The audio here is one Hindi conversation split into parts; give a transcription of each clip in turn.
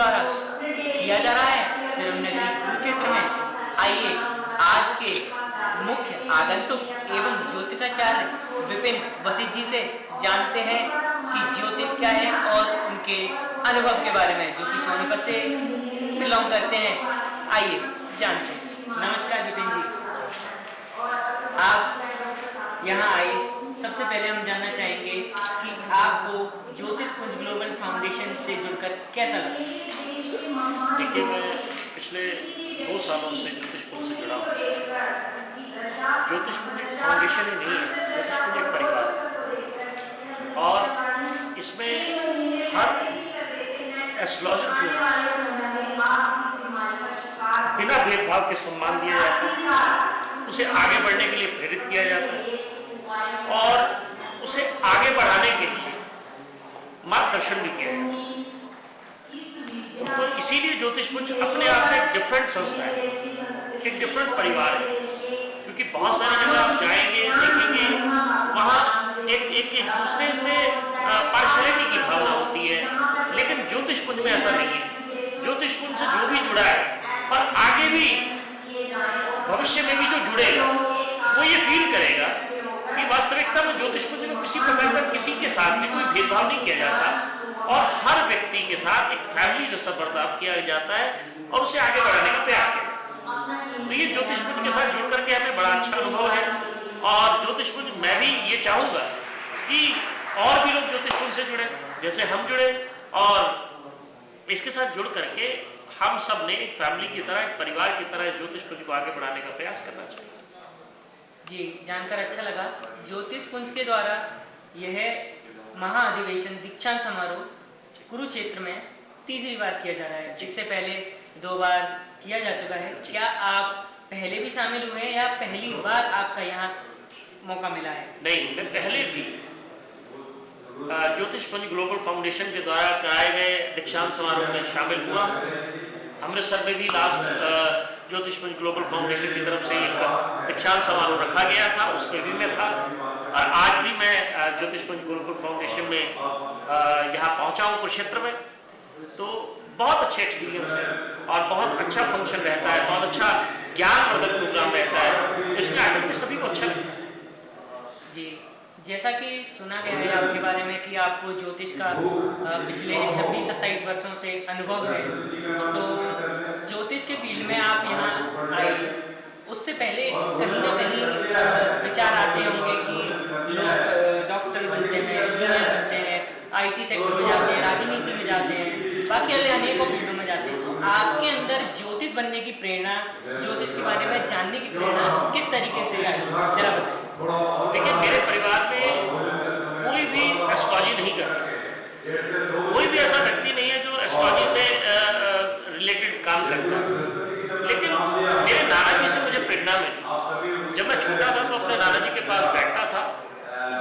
द्वारा किया जा रहा है तिरुनगरी कुरुक्षेत्र में। आइए आज के मुख्य आगंतुक एवं ज्योतिषाचार्य विपिन वशिष्ठ जी से जानते हैं कि ज्योतिष क्या है और उनके अनुभव के बारे में, जो कि सोनीपत से बिलोंग करते हैं। आइए जानते हैं। नमस्कार विपिन जी, आप यहाँ आए। सबसे पहले हम जानना चाहेंगे कि आपको ज्योतिषपुंज ग्लोबल फाउंडेशन से जुड़कर कैसा लगा? देखिए, मैं पिछले 2 सालों से ज्योतिषपुंज से जुड़ा हूँ। ज्योतिषपुंज एक फाउंडेशन ही नहीं है, ज्योतिषपुंज एक परिवार है और इसमें हर एस्ट्रोलॉजर को बिना भेदभाव के सम्मान दिया जाता है, उसे आगे बढ़ने के लिए प्रेरित किया जाता है और उसे आगे बढ़ाने के लिए मार्गदर्शन भी किया जाता है। तो इसीलिए ज्योतिषपुंज अपने आप में एक डिफरेंट संस्था है, एक डिफरेंट परिवार है, क्योंकि बहुत सारी जगह आप जाएंगे, देखेंगे, वहाँ एक दूसरे से पार्शलिटी की भावना होती है, लेकिन ज्योतिषपुंज में ऐसा नहीं है। ज्योतिषपुंज से जो भी जुड़ा है और आगे भी भविष्य में भी जो जुड़ेगा वो ये फील करेगा कि वास्तविकता में ज्योतिषपुंज में किसी प्रकार का किसी के साथ भी कोई भेदभाव नहीं किया जाता और हर व्यक्ति के साथ एक फैमिली जैसा बर्ताव किया जाता है और उसे आगे बढ़ाने का प्रयास किया जाता है। तो ये ज्योतिषपुंज के साथ जुड़ करके हमें बड़ा अच्छा अनुभव है और ज्योतिषपुंज मैं भी ये चाहूँगा कि और भी लोग ज्योतिषपुंज से जुड़े जैसे हम जुड़े और इसके साथ जुड़ करके हम सब ने एक फैमिली की तरह, एक परिवार की तरह ज्योतिषपुंज को आगे बढ़ाने का प्रयास करना चाहिए। जी, जानकर अच्छा लगा। ज्योतिषपुंज के द्वारा यह महाअधिवेशन दीक्षांत समारोह कुरुक्षेत्र में तीसरी बार किया जा रहा है, जिससे पहले 2 बार किया जा चुका है। क्या आप पहले भी शामिल हुए हैं या पहली बार आपका यहाँ मौका मिला है? नहीं, मैं पहले भी ज्योतिषपुंज ग्लोबल फाउंडेशन के द्वारा कराए गए दीक्षांत समारोह में शामिल हुआ। अमृतसर में भी लास्ट ज्योतिषपुंज ग्लोबल फाउंडेशन की तरफ से एक दीक्षांत समारोह रखा गया था, उसमें भी मैं था और आज भी मैं ज्योतिषपुंज ग्लोबल फाउंडेशन में यहाँ पहुँचा हूँ कुरुक्षेत्र में। तो बहुत अच्छे एक्सपीरियंस है और बहुत अच्छा फंक्शन रहता है, बहुत अच्छा ज्ञानवर्धक प्रोग्राम रहता है, तो इसमें आकर के सभी को अच्छा लगता है। जी, जैसा कि सुना गया है आपके बारे में कि आपको ज्योतिष का पिछले 26-27 वर्षों से अनुभव है, तो ज्योतिष के फील्ड में आप यहाँ आए, उससे पहले कहीं ना कहीं विचार आते होंगे कि लोग डॉक्टर बनते हैं, इंजीनियर बनते हैं, IT सेक्टर में जाते हैं, राजनीति में जाते हैं, बाकी अनेकों फील्डों में जाते हैं। तो आपके अंदर ज्योतिष बनने की प्रेरणा, ज्योतिष के बारे में जानने की प्रेरणा किस तरीके से आई, जरा बताइए। देखिए, मेरे परिवार में कोई भी एस्ट्रोलॉजी नहीं करता, कोई भी ऐसा व्यक्ति नहीं है जो एस्ट्रोलॉजी से रिलेटेड काम करता है, लेकिन मेरे नाना जी से मुझे प्रेरणा मिली। जब मैं छोटा था तो अपने नाना जी के पास बैठता था,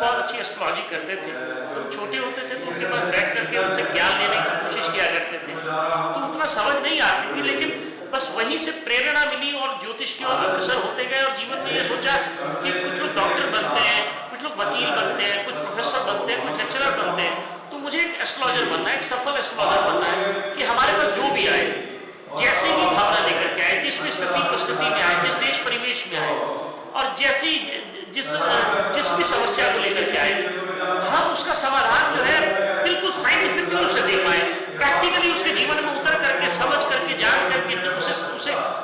बहुत अच्छी एस्ट्रोलॉजी करते थे। तो छोटे होते थे तो उनके पास बैठ करके उनसे ज्ञान लेने की कोशिश किया करते थे, तो उतना समझ नहीं आती थी, लेकिन बस वहीं से प्रेरणा मिली और ज्योतिष की ओर अग्रसर होते गए और जीवन में ये सोचा कि कुछ लोग डॉक्टर बनते हैं, कुछ लोग वकील बनते हैं, कुछ प्रोफेसर बनते हैं, कुछ लेक्चरर बनते हैं, तो मुझे एक एस्ट्रोलॉजर बनना है, एक सफल एस्ट्रोलॉजर बनना है कि हमारे पास जो भी आए, जैसे भी भावना लेकर के आए, जिस भी स्थिति परिस्थिति में आए, जिस देश परिवेश में आए और जिस भी समस्या को लेकर के आए, हम उसका समाधान जो है बिल्कुल साइंटिफिकली उसे दे पाए, प्रैक्टिकली उसके जीवन में उतर करके, समझ करके, जान करके, तो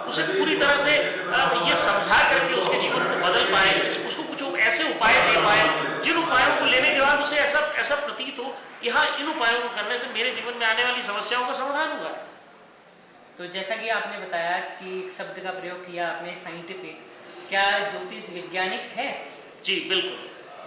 उसे पूरी तरह से ये समझा करके उसके जीवन को बदल पाए, उसको कुछ ऐसे उपाय दे पाए जिन उपायों को लेने के बाद उसे ऐसा प्रतीत हो कि हाँ, इन उपायों को करने से मेरे जीवन में आने वाली समस्याओं का समाधान होगा। तो जैसा कि आपने बताया कि एक शब्द का प्रयोग किया आपने, साइंटिफिक, क्या ज्योतिष वैज्ञानिक है? जी बिल्कुल,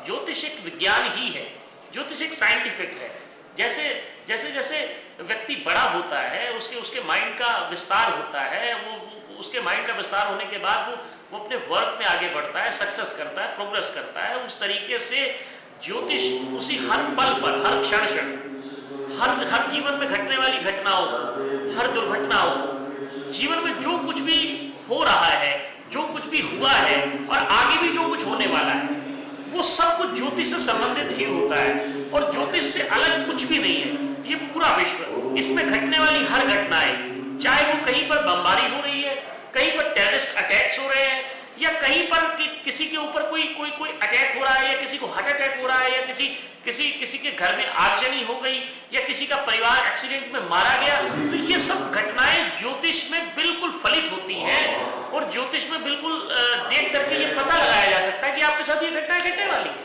ज्योतिष एक विज्ञान ही है, ज्योतिष एक साइंटिफिक है। जैसे व्यक्ति बड़ा होता है, उसके माइंड का विस्तार होता है, वो उसके माइंड का विस्तार होने के बाद वो अपने वर्क में आगे बढ़ता है, सक्सेस करता है, प्रोग्रेस करता है, उस तरीके से ज्योतिष उसी हर पल पर, हर क्षण हर जीवन में घटने वाली घटनाओं को, हर दुर्घटनाओं को, जीवन में जो कुछ भी हो रहा है, जो कुछ भी हुआ है और आगे भी जो कुछ होने वाला है, वो सब कुछ ज्योतिष से संबंधित ही होता है और ज्योतिष से अलग कुछ भी नहीं है। ये पूरा विश्व, इसमें घटने वाली हर घटनाएं, चाहे वो कहीं पर बमबारी हो रही है, कहीं पर टेररिस्ट अटैक्स हो रहे हैं, या कहीं पर किसी के ऊपर कोई कोई कोई अटैक हो रहा है, या किसी को हार्ट अटैक हो रहा है, या किसी के घर में आगजनी हो गई, या किसी का परिवार एक्सीडेंट में मारा गया, तो ये सब घटनाएं ज्योतिष में बिल्कुल फलित होती हैं। और ज्योतिष में बिल्कुल देख करके ये पता लगाया जा सकता है कि आपके साथ ये घटना घटने वाली है,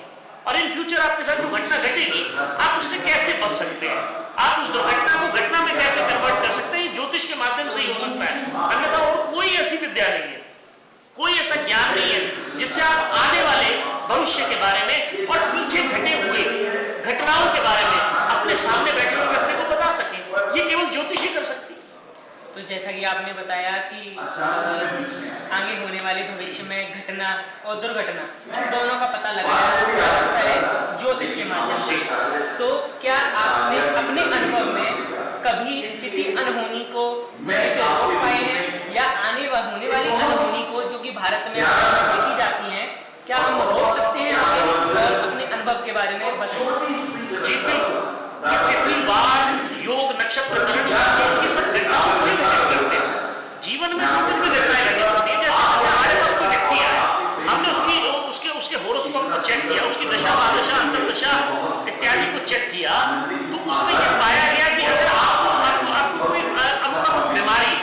और इन फ्यूचर आपके साथ जो घटना घटेगी आप उससे कैसे बच सकते हैं, आप उस दुर्घटना को घटना में कैसे कन्वर्ट कर सकते हैं। ये ज्योतिष के माध्यम से ही हो सकता है, अन्यथा और कोई ऐसी विद्या नहीं है, कोई ऐसा ज्ञान नहीं है जिससे आप आने वाले भविष्य के बारे में और पीछे घटे हुए घटनाओं के बारे में अपने सामने बैठे हुए व्यक्ति को बता सके। ये केवल ज्योतिष ही कर सकती है। तो जैसा कि आपने बताया कि आगे होने वाले भविष्य में घटना और दुर्घटना दोनों का पता लगाया जा सकता है ज्योतिष के माध्यम से, तो क्या आपने अपने अनुभव में कभी किसी अनहोनी को से रोक पाए हैं, या होने वाली अनहोनी को जो कि भारत में देखी जाती है, क्या हम रोक सकते हैं और अपने अनुभव के बारे में बताएं? जी बिल्कुल, तिथिवार, योग, नक्षत्र करण, ये सब घटनाओं को घटित करते हैं। जीवन में जो कुछ भी घटनाएं घटित होती है, जैसे हमारे पास कोई व्यक्ति आया, हमने उसके होरोस्कोप को चेक किया, उसकी दशा, महादशा, अंतर्दशा इत्यादि को चेक किया, तो उसमें यह पाया गया कि अगर आपको कोई बीमारी है,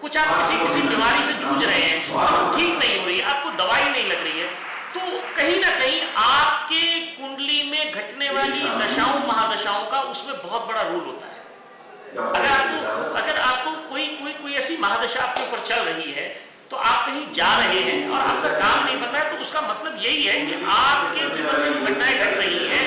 कुछ आप किसी बीमारी से जूझ रहे हैं, आपको ठीक नहीं हो रही है, आपको दवाई नहीं लग रही है, तो कहीं ना कहीं आपके कुंडली में घटने वाली दशाओं महादशाओं का उसमें बहुत बड़ा रोल होता है। अगर आपको कोई ऐसी महादशा आपके ऊपर चल रही है, तो आप कहीं जा रहे हैं और आपका काम नहीं बन रहा है, तो उसका मतलब यही है कि आपके जीवन में जो घटनाएं घट रही हैं,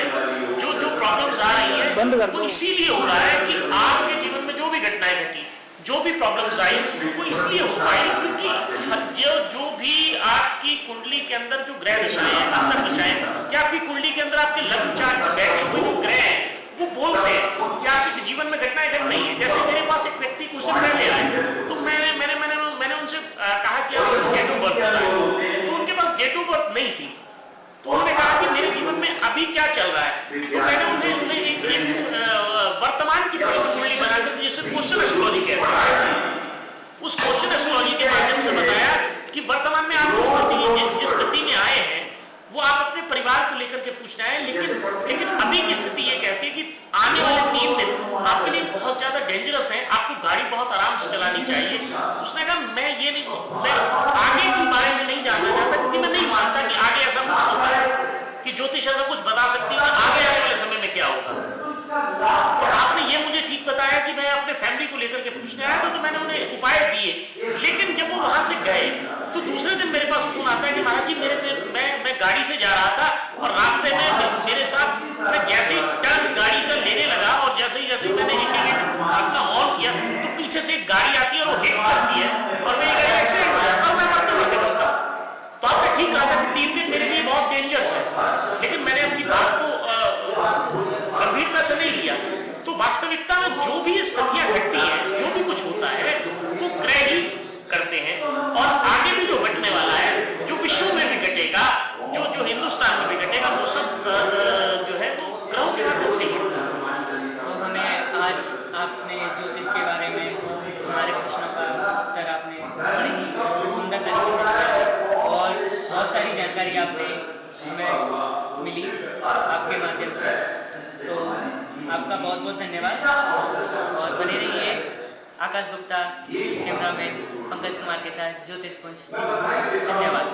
जो प्रॉब्लम्स आ रही हैं, वो इसीलिए हो रहा है कि आपके जीवन में जो भी घटनाएं घटी, जो भी प्रॉब्लम्स आई, वो इसलिए हो पाई क्योंकि जो भी आपकी कुंडली के अंदर जो ग्रह दशाएं हैं, अंतर दशाएं, या आपकी कुंडली के अंदर आपके लग्न चार्ट में बैठे हुए जो ग्रह हैं, वो बोलते हैं कि आपके जीवन में घटनाएं घट रही है। जैसे मेरे पास एक व्यक्ति कुछ दिन पहले आए, तो मैंने उनसे कहा कि आप डेट ऑफ बर्थ बताएं, तो उनके पास डेट ऑफ बर्थ नहीं थी। तो उन्होंने कहा कि मेरे जीवन में अभी क्या चल रहा है, तो मैंने उन्हें एक वर्तमान की प्रश्न कुंडली बनाकर, जिसे क्वेश्चन एस्ट्रोलॉजी कहते हैं, उस क्वेश्चन एस्ट्रोलॉजी के माध्यम से बताया कि वर्तमान में आप जिस स्थिति में आए हैं, वो आप अपने परिवार को लेकर के पूछना है, लेकिन अभी की स्थिति ये कहती है कि आने वाले 3 दिन आपके लिए बहुत ज्यादा डेंजरस है, आपको गाड़ी बहुत आराम से चलानी चाहिए। उसने कहा मैं आगे के बारे में नहीं जानना चाहता, क्योंकि मैं नहीं मानता कि आगे ऐसा कुछ होता है कि ज्योतिष ऐसा कुछ बता सकती है कि आगे आने वाले समय में क्या होगा। तो आपने ये मुझे ठीक बताया कि मैं अपने फैमिली को लेकर के पूछने आया था, तो मैंने उन्हें उपाय दिए, लेकिन जब वो वहां से गए तो दूसरे दिन मेरे पास फोन आता है कि महाराज जी मैं गाड़ी से जा रहा था, और रास्ते में मेरे साथ मैं जैसे ही टर्न गाड़ी का लेने लगा, और जैसे ही मैंने इंडिकेटर अपना ऑन किया, तो पीछे से एक गाड़ी आती है और वो हिट करती है, और मेरी गाड़ी एक्सीडेंट हो जाता है, और मैं मरते बचता। तो आपने ठीक कहा था कि 3 दिन मेरे लिए बहुत डेंजरस है, लेकिन मैंने अपनी बात को गंभीरता से नहीं लिया। तो वास्तविकता में जो भी स्थितियां घटती हैं, जो भी कुछ होता है, वो ग्रह ही करते हैं, और आगे भी जो घटने वाला है, जो विश्व में भी घटेगा, जो हिंदुस्तान में भी घटेगा, वो सब जो है वो ग्रहों के माध्यम से ही घटता है। तो हमें आज आपने ज्योतिष के बारे में हमारे प्रश्नों का उत्तर आपने बड़ी ही सुंदर तरीके से दिया, और बहुत सारी जानकारी आपने हमें मिली आपके माध्यम से। तो आपका बहुत बहुत धन्यवाद, और बने रहिए आकाश गुप्ता कैमरामैन पंकज कुमार के साथ ज्योतिष पुंज। धन्यवाद।